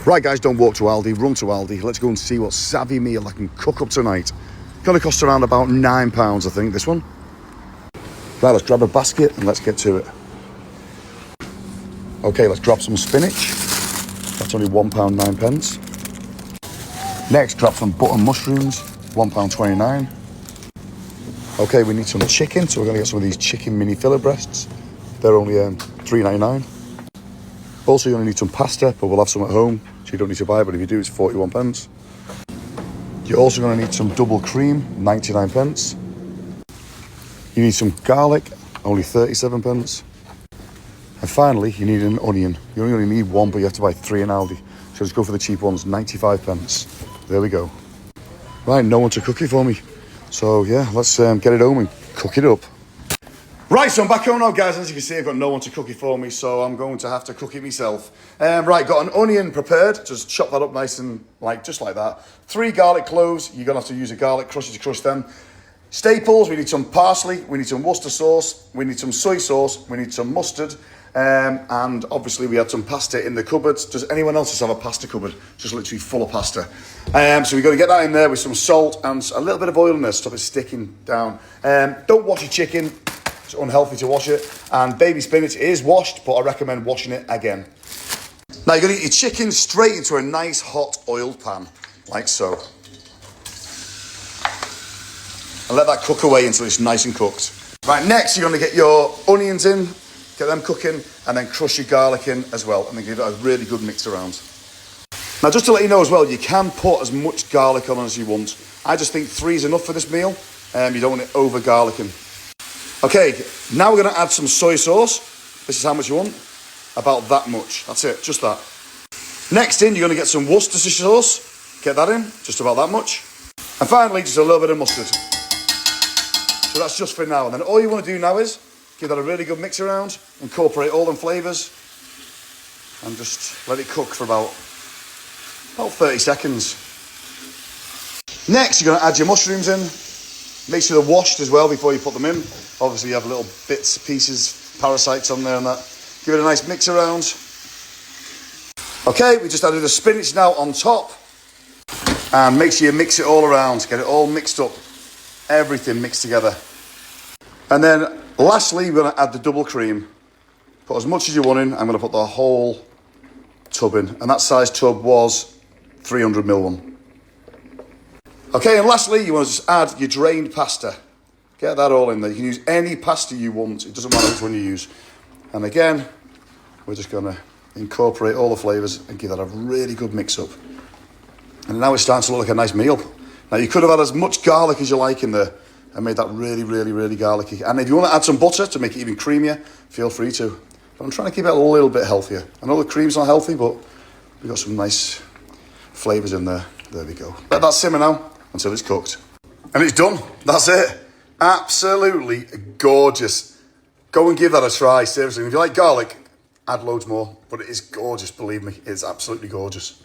Right guys, don't walk to Aldi, run to Aldi. Let's go and see what savvy meal I can cook up tonight. Gonna cost around about £9, I think, this one. Right, let's grab a basket and let's get to it. Okay, let's grab some spinach. That's only £1.09. Next, grab some button mushrooms, £1.29. Okay, we need some chicken, so we're gonna get some of these chicken mini fillet breasts. They're only £3.99. Also, you're gonna need some pasta, but we'll have some at home, so you don't need to buy it, but if you do, it's 41p. You're also gonna need some double cream, 99p. You need some garlic, only 37p. And finally, you need an onion. You only need one, but you have to buy 3 in Aldi. So just go for the cheap ones, 95p. There we go. Right, no one to cook it for me. So yeah, let's get it home and cook it up. Right, so I'm back home now, guys. As you can see, I've got no one to cook it for me, so I'm going to have to cook it myself. Right, got an onion prepared. Just chop that up nice and just like that. 3 garlic cloves. You're gonna have to use a garlic crusher to crush them. Staples, we need some parsley, we need some Worcester sauce, we need some soy sauce, we need some mustard, and obviously we had some pasta in the cupboards. Does anyone else just have a pasta cupboard? Just literally full of pasta. So we've got to get that in there with some salt and a little bit of oil in there to stop it sticking down. Don't wash your chicken, it's unhealthy to wash it. And baby spinach is washed, but I recommend washing it again. Now you're going to get your chicken straight into a nice hot oiled pan, like so. And let that cook away until it's nice and cooked. Right, next you're going to get your onions in, get them cooking, and then crush your garlic in as well, and then give it a really good mix around. Now just to let you know as well, you can put as much garlic on as you want. I just think 3 is enough for this meal. You don't want it over garlicking. Okay, now we're going to add some soy sauce. This is how much you want. About that much. That's it, just that. Next in, you're going to get some Worcestershire sauce. Get that in, just about that much. And finally, just a little bit of mustard. So that's just for now. And then all you want to do now is give that a really good mix around, incorporate all them flavours, and just let it cook for about 30 seconds. Next, you're going to add your mushrooms in. Make sure they're washed as well before you put them in. Obviously, you have little bits, pieces, parasites on there and that. Give it a nice mix around. Okay, we just added the spinach now on top. And make sure you mix it all around. Get it all mixed up. Everything mixed together. And then lastly, we're going to add the double cream. Put as much as you want in. I'm going to put the whole tub in. And that size tub was 300ml one. Okay, and lastly, you want to just add your drained pasta. Get that all in there. You can use any pasta you want. It doesn't matter which one you use. And again, we're just going to incorporate all the flavours and give that a really good mix up. And now it's starting to look like a nice meal. Now, you could have had as much garlic as you like in there and made that really, really, really garlicky. And if you want to add some butter to make it even creamier, feel free to. But I'm trying to keep it a little bit healthier. I know the cream's not healthy, but we've got some nice flavours in there. There we go. Let that simmer now until it's cooked. And it's done. That's it. Absolutely gorgeous. Go and give that a try, seriously. If you like garlic, add loads more. But it is gorgeous, believe me. It's absolutely gorgeous.